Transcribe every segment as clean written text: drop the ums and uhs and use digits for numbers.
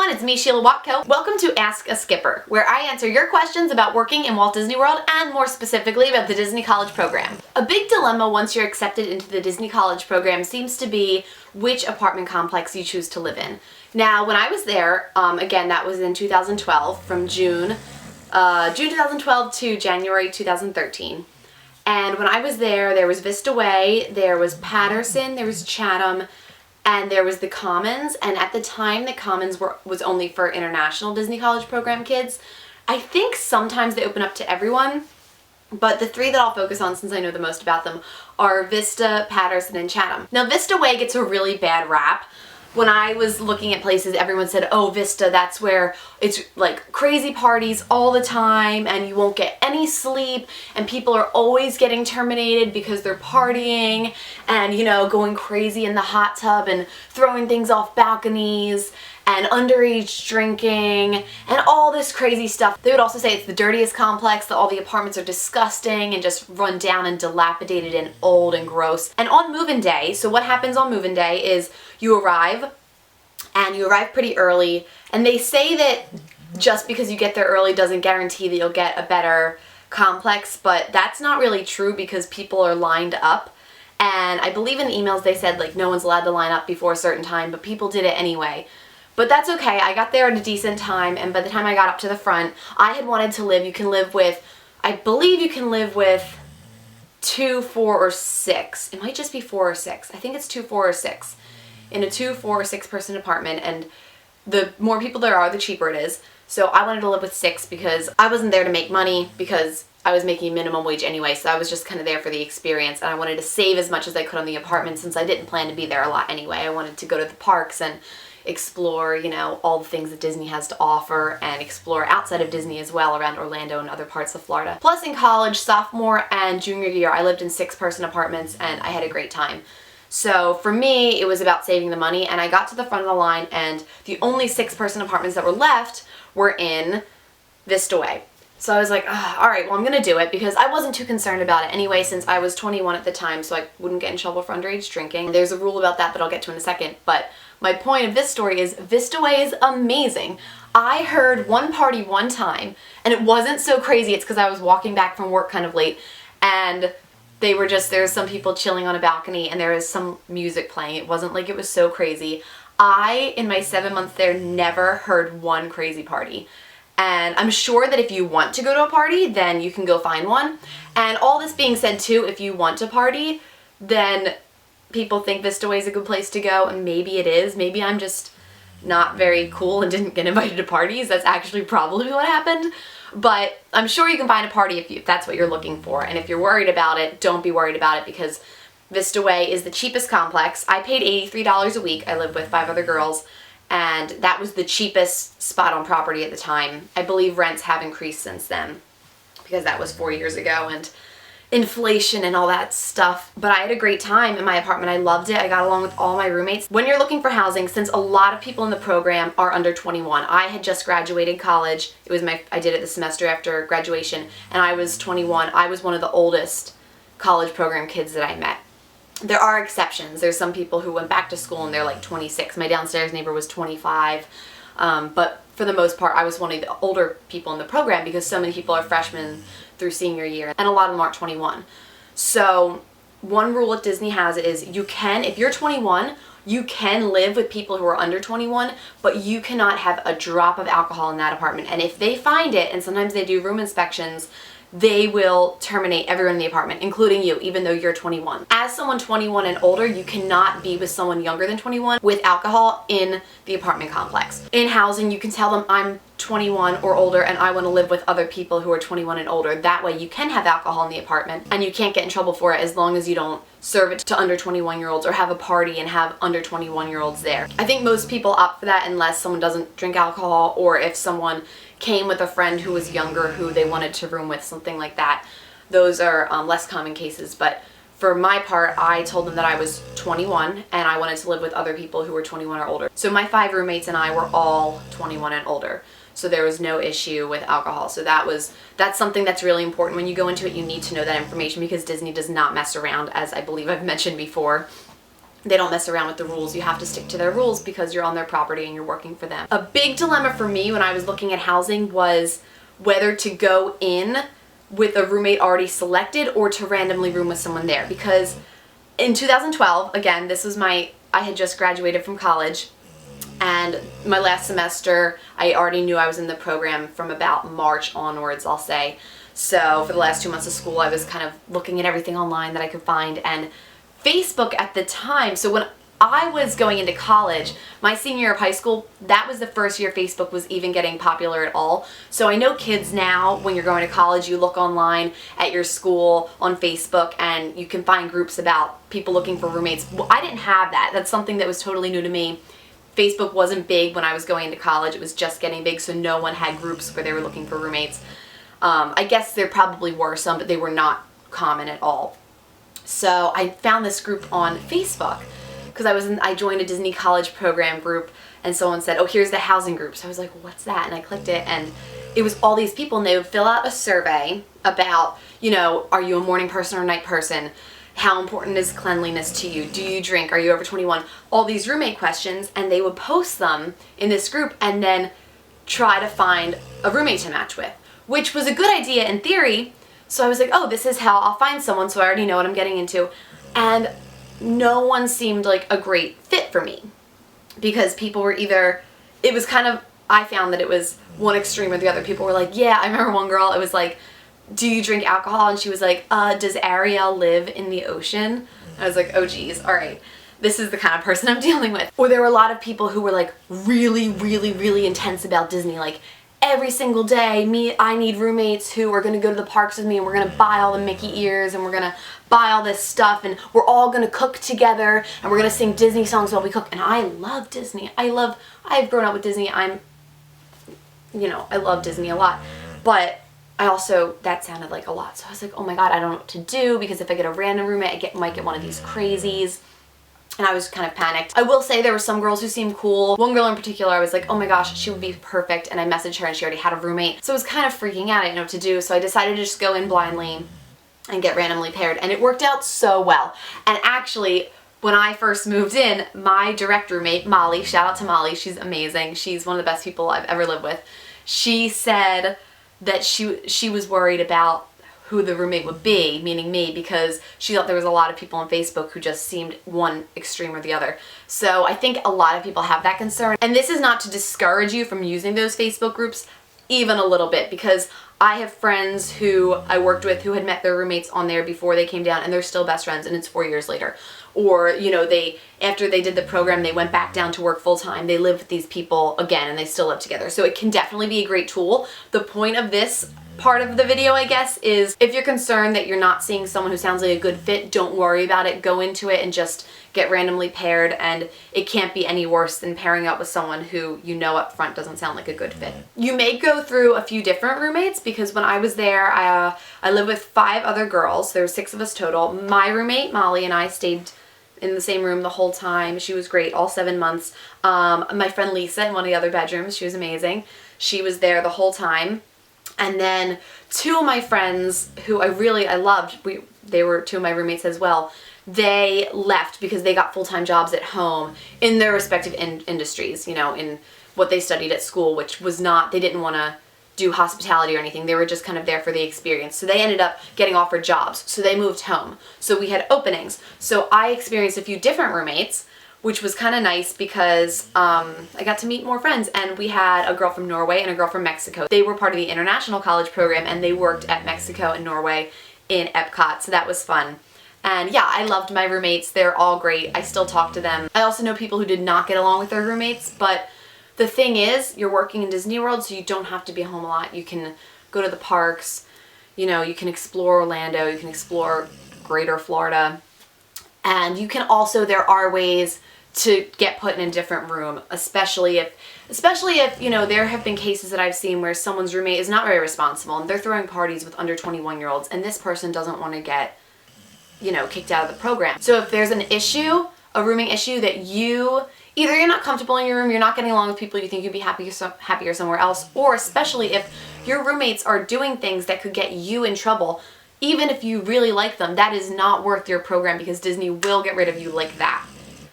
everyone, it's me, Sheila Watko. Welcome to Ask a Skipper, where I answer your questions about working in Walt Disney World and more specifically about the Disney College program. A big dilemma once you're accepted into the Disney College program seems to be which apartment complex you choose to live in. Now, when I was there, again, that was in 2012, from June 2012 to January 2013. And when I was there was Vista Way, there was Patterson, there was Chatham, and there was the Commons, and at the time the Commons was only for international Disney College program kids. I think sometimes they open up to everyone, but the three that I'll focus on since I know the most about them are Vista, Patterson, and Chatham. Now Vista Way gets a really bad rap. When I was looking at places, everyone said, oh, Vista, that's where it's like crazy parties all the time and you won't get any sleep and people are always getting terminated because they're partying and, you know, going crazy in the hot tub and throwing things off balconies and underage drinking and all this crazy stuff. They would also say it's the dirtiest complex, that all the apartments are disgusting and just run down and dilapidated and old and gross. And on move-in day, so what happens on move-in day is you arrive, and you arrive pretty early, and they say that just because you get there early doesn't guarantee that you'll get a better complex, but that's not really true because people are lined up. And I believe in the emails they said like no one's allowed to line up before a certain time, but people did it anyway. But that's okay. I got there at a decent time, and by the time I got up to the front, I had wanted to live. You can live with, I believe you can live with 2, 4, or 6. It might just be 4 or 6. I think it's 2, 4, or 6. In a 2, 4, or 6 person apartment, and the more people there are, the cheaper it is. So I wanted to live with 6 because I wasn't there to make money because I was making minimum wage anyway, so I was just kind of there for the experience, and I wanted to save as much as I could on the apartment since I didn't plan to be there a lot anyway. I wanted to go to the parks and explore, you know, all the things that Disney has to offer and explore outside of Disney as well around Orlando and other parts of Florida. Plus in college, sophomore and junior year, I lived in 6-person apartments and I had a great time. So for me, it was about saving the money, and I got to the front of the line and the only 6-person apartments that were left were in Vista Way. So I was like, all right, well, I'm gonna do it because I wasn't too concerned about it anyway since I was 21 at the time, so I wouldn't get in trouble for underage drinking. There's a rule about that I'll get to in a second, but my point of this story is Vista Way is amazing. I heard one party one time, and it wasn't so crazy. It's because I was walking back from work kind of late, and they were just, there's some people chilling on a balcony, and there is some music playing. It wasn't like it was so crazy. I, in my 7 months there, never heard one crazy party. And I'm sure that if you want to go to a party, then you can go find one. And all this being said too, if you want to party, then people think Vista Way is a good place to go, and maybe it is. Maybe I'm just not very cool and didn't get invited to parties. That's actually probably what happened. But I'm sure you can find a party if that's what you're looking for. And if you're worried about it, don't be worried about it because Vista Way is the cheapest complex. I paid $83 a week. I lived with 5 other girls, and that was the cheapest spot on property at the time. I believe rents have increased since then because that was 4 years ago and inflation and all that stuff. But I had a great time in my apartment. I loved it. I got along with all my roommates. When you're looking for housing, since a lot of people in the program are under 21, I had just graduated college. I did it the semester after graduation, and I was 21. I was one of the oldest college program kids that I met. There are exceptions. There's some people who went back to school and they're like 26. My downstairs neighbor was 25. But for the most part, I was one of the older people in the program because so many people are freshmen through senior year, and a lot of them aren't 21. So one rule that Disney has is you can, if you're 21, you can live with people who are under 21, but you cannot have a drop of alcohol in that apartment. And if they find it, and sometimes they do room inspections, they will terminate everyone in the apartment, including you, even though you're 21. As someone 21 and older, you cannot be with someone younger than 21 with alcohol in the apartment complex. In housing, you can tell them I'm 21 or older and I want to live with other people who are 21 and older. That way you can have alcohol in the apartment and you can't get in trouble for it as long as you don't serve it to under 21-year-olds or have a party and have under 21-year-olds there. I think most people opt for that unless someone doesn't drink alcohol or if someone came with a friend who was younger who they wanted to room with, something like that. Those are less common cases, but for my part, I told them that I was 21 and I wanted to live with other people who were 21 or older. So my 5 roommates and I were all 21 and older. So there was no issue with alcohol. So that's something that's really important. When you go into it, you need to know that information because Disney does not mess around, as I believe I've mentioned before. They don't mess around with the rules. You have to stick to their rules because you're on their property and you're working for them. A big dilemma for me when I was looking at housing was whether to go in with a roommate already selected or to randomly room with someone there. Because in 2012, again, I had just graduated from college, and my last semester, I already knew I was in the program from about March onwards, I'll say. So for the last 2 months of school, I was kind of looking at everything online that I could find, and Facebook at the time, so when I was going into college, my senior year of high school, that was the first year Facebook was even getting popular at all. So I know kids now, when you're going to college, you look online at your school on Facebook and you can find groups about people looking for roommates. Well, I didn't have that. That's something that was totally new to me. Facebook wasn't big when I was going into college. It was just getting big, so no one had groups where they were looking for roommates. I guess there probably were some, but they were not common at all. So I found this group on Facebook because I joined a Disney College program group, and someone said, oh, here's the housing group. So I was like, what's that? And I clicked it, and it was all these people, and they would fill out a survey about, are you a morning person or a night person? How important is cleanliness to you? Do you drink? Are you over 21? All these roommate questions, and they would post them in this group and then try to find a roommate to match with, which was a good idea in theory. So I was like, oh, this is how I'll find someone, so I already know what I'm getting into. And no one seemed like a great fit for me because people were I found that it was one extreme or the other. People were like, yeah, I remember one girl, it was like, do you drink alcohol? And she was like, does Ariel live in the ocean? I was like, oh geez, all right. This is the kind of person I'm dealing with. Or there were a lot of people who were like really, really, really intense about Disney, like, every single day, I need roommates who are going to go to the parks with me, and we're going to buy all the Mickey ears, and we're going to buy all this stuff, and we're all going to cook together, and we're going to sing Disney songs while we cook. And I love Disney. I've grown up with Disney. I love Disney a lot. But that sounded like a lot. So I was like, oh my God, I don't know what to do, because if I get a random roommate, I might get one of these crazies. And I was kind of panicked. I will say there were some girls who seemed cool. One girl in particular, I was like, oh my gosh, she would be perfect. And I messaged her and she already had a roommate. So I was kind of freaking out. I didn't know what to do. So I decided to just go in blindly and get randomly paired. And it worked out so well. And actually, when I first moved in, my direct roommate, Molly, shout out to Molly, she's amazing. She's one of the best people I've ever lived with. She said that she was worried about who the roommate would be, meaning me, because she thought there was a lot of people on Facebook who just seemed one extreme or the other. So I think a lot of people have that concern. And this is not to discourage you from using those Facebook groups even a little bit, because I have friends who I worked with who had met their roommates on there before they came down, and they're still best friends, and it's 4 years later. Or, after they did the program, they went back down to work full time. They live with these people again, and they still live together. So it can definitely be a great tool. The point of this part of the video, I guess, is if you're concerned that you're not seeing someone who sounds like a good fit, don't worry about it. Go into it and just get randomly paired, and it can't be any worse than pairing up with someone who up front doesn't sound like a good fit. You may go through a few different roommates, because when I was there, I lived with 5 other girls. There were 6 of us total. My roommate, Molly, and I stayed in the same room the whole time. She was great, all 7 months. My friend Lisa in one of the other bedrooms, she was amazing. She was there the whole time. And then 2 of my friends who I loved, they were 2 of my roommates as well, they left because they got full-time jobs at home in their respective industries, in what they studied at school, which was not, they didn't want to do hospitality or anything. They were just kind of there for the experience. So they ended up getting offered jobs. So they moved home. So we had openings. So I experienced a few different roommates, which was kind of nice because I got to meet more friends. And we had a girl from Norway and a girl from Mexico. They were part of the international college program, and they worked at Mexico and Norway in Epcot. So that was fun. And yeah, I loved my roommates. They're all great. I still talk to them. I also know people who did not get along with their roommates, but the thing is, you're working in Disney World, so you don't have to be home a lot. You can go to the parks, you can explore Orlando, you can explore Greater Florida, and you can also, there are ways to get put in a different room, especially if there have been cases that I've seen where someone's roommate is not very responsible, and they're throwing parties with under 21-year-olds, and this person doesn't want to get, kicked out of the program. So if there's an issue, a rooming issue that either you're not comfortable in your room, you're not getting along with people, you think you'd be happier somewhere else, or especially if your roommates are doing things that could get you in trouble, even if you really like them, that is not worth your program, because Disney will get rid of you like that.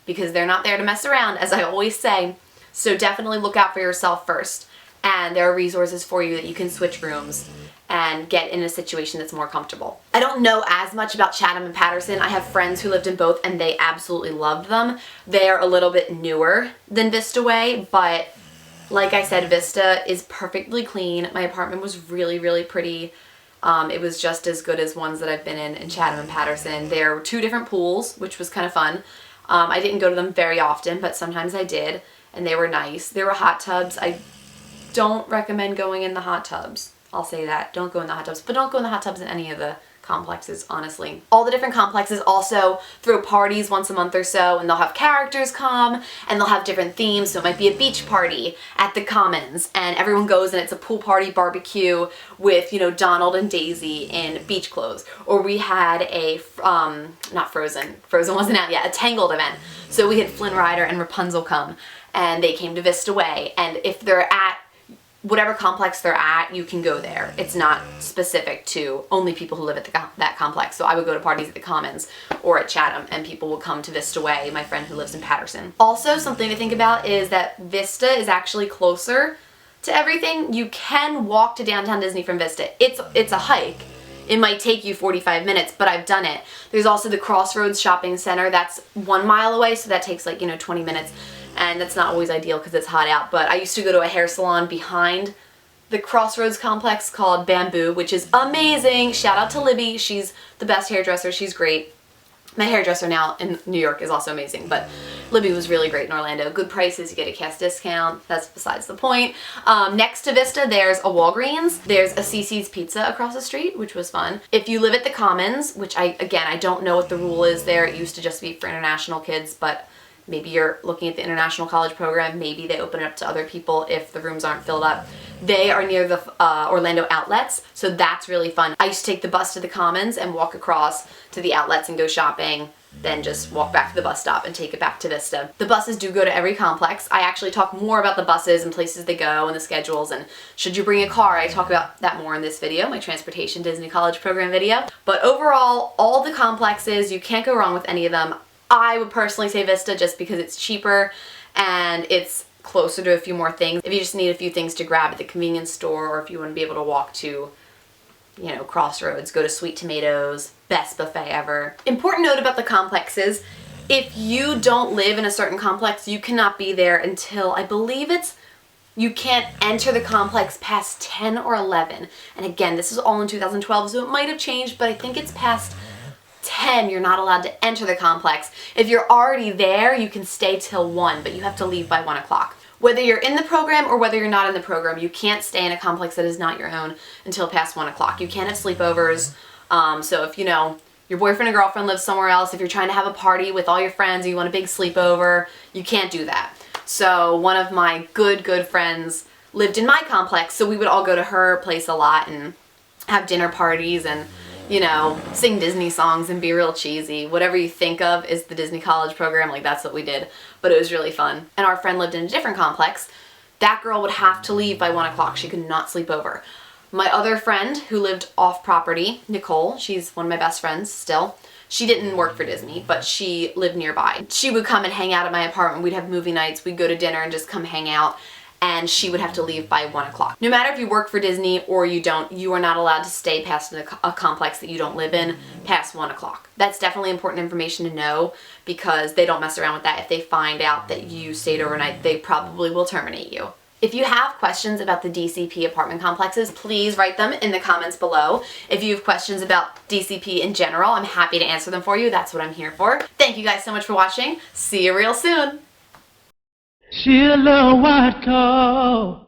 because they're not there to mess around, as I always say. So definitely look out for yourself first. And there are resources for you that you can switch rooms and get in a situation that's more comfortable. I don't know as much about Chatham and Paterson. I have friends who lived in both and they absolutely loved them. They're a little bit newer than Vista Way, but like I said, Vista is perfectly clean. My apartment was really, really pretty. It was just as good as ones that I've been in Chatham and Paterson. There were 2 different pools, which was kind of fun. I didn't go to them very often, but sometimes I did, and they were nice. There were hot tubs. I don't recommend going in the hot tubs. I'll say that. Don't go in the hot tubs, but don't go in the hot tubs in any of the complexes, honestly. All the different complexes also throw parties once a month or so, and they'll have characters come, and they'll have different themes. So it might be a beach party at the Commons, and everyone goes and it's a pool party barbecue with, you know, Donald and Daisy in beach clothes. Or we had a, not Frozen wasn't out yet, a Tangled event. So we had Flynn Rider and Rapunzel come, and they came to Vista Way, and if they're at whatever complex they're at, you can go there. It's not specific to only people who live at that complex. So I would go to parties at the Commons or at Chatham, and people would come to Vista Way, my friend who lives in Paterson. Also, something to think about is that Vista is actually closer to everything. You can walk to downtown Disney from Vista. It's a hike. It might take you 45 minutes, but I've done it. There's also the Crossroads Shopping Center. That's 1 mile away, so that takes like, you know, 20 minutes. And that's not always ideal because it's hot out, but I used to go to a hair salon behind the Crossroads complex called Bamboo, which is amazing. Shout out to Libby. She's the best hairdresser. She's great. My hairdresser now in New York is also amazing, but Libby was really great in Orlando. Good prices, you get a cash discount. That's besides the point. Next to Vista, there's a Walgreens. There's a CC's Pizza across the street, which was fun. If you live at the Commons, which I don't know what the rule is there. It used to just be for international kids, but maybe you're looking at the international college program. Maybe they open it up to other people if the rooms aren't filled up. They are near the Orlando outlets, so that's really fun. I used to take the bus to the Commons and walk across to the outlets and go shopping, then just walk back to the bus stop and take it back to Vista. The buses do go to every complex. I actually talk more about the buses and places they go and the schedules, and should you bring a car, I talk about that more in this video, my Transportation Disney College Program video. But overall, all the complexes, you can't go wrong with any of them. I would personally say Vista just because it's cheaper and it's closer to a few more things. If you just need a few things to grab at the convenience store, or if you want to be able to walk to, you know, Crossroads, go to Sweet Tomatoes, best buffet ever. Important note about the complexes, if you don't live in a certain complex, you cannot be there until, I believe you can't enter the complex past 10 or 11. And again, this is all in 2012, so it might have changed, but I think it's past 10, you're not allowed to enter the complex. If you're already there, you can stay till 1, but you have to leave by 1 o'clock. Whether you're in the program or whether you're not in the program, you can't stay in a complex that is not your own until past 1 o'clock. You can't have sleepovers. So if, you know, your boyfriend or girlfriend lives somewhere else, if you're trying to have a party with all your friends and you want a big sleepover, you can't do that. So one of my good friends lived in my complex, so we would all go to her place a lot and have dinner parties and, you know, sing Disney songs and be real cheesy. Whatever you think of is the Disney College Program, like that's what we did. But it was really fun. And our friend lived in a different complex. That girl would have to leave by 1 o'clock. She could not sleep over. My other friend who lived off property, Nicole, she's one of my best friends still. She didn't work for Disney, but she lived nearby. She would come and hang out at my apartment. We'd have movie nights. We'd go to dinner and just come hang out. And she would have to leave by 1 o'clock. No matter if you work for Disney or you don't, you are not allowed to stay past a complex that you don't live in past 1 o'clock. That's definitely important information to know because they don't mess around with that. If they find out that you stayed overnight, they probably will terminate you. If you have questions about the DCP apartment complexes, please write them in the comments below. If you have questions about DCP in general, I'm happy to answer them for you. That's what I'm here for. Thank you guys so much for watching. See you real soon. Sheila, Watko.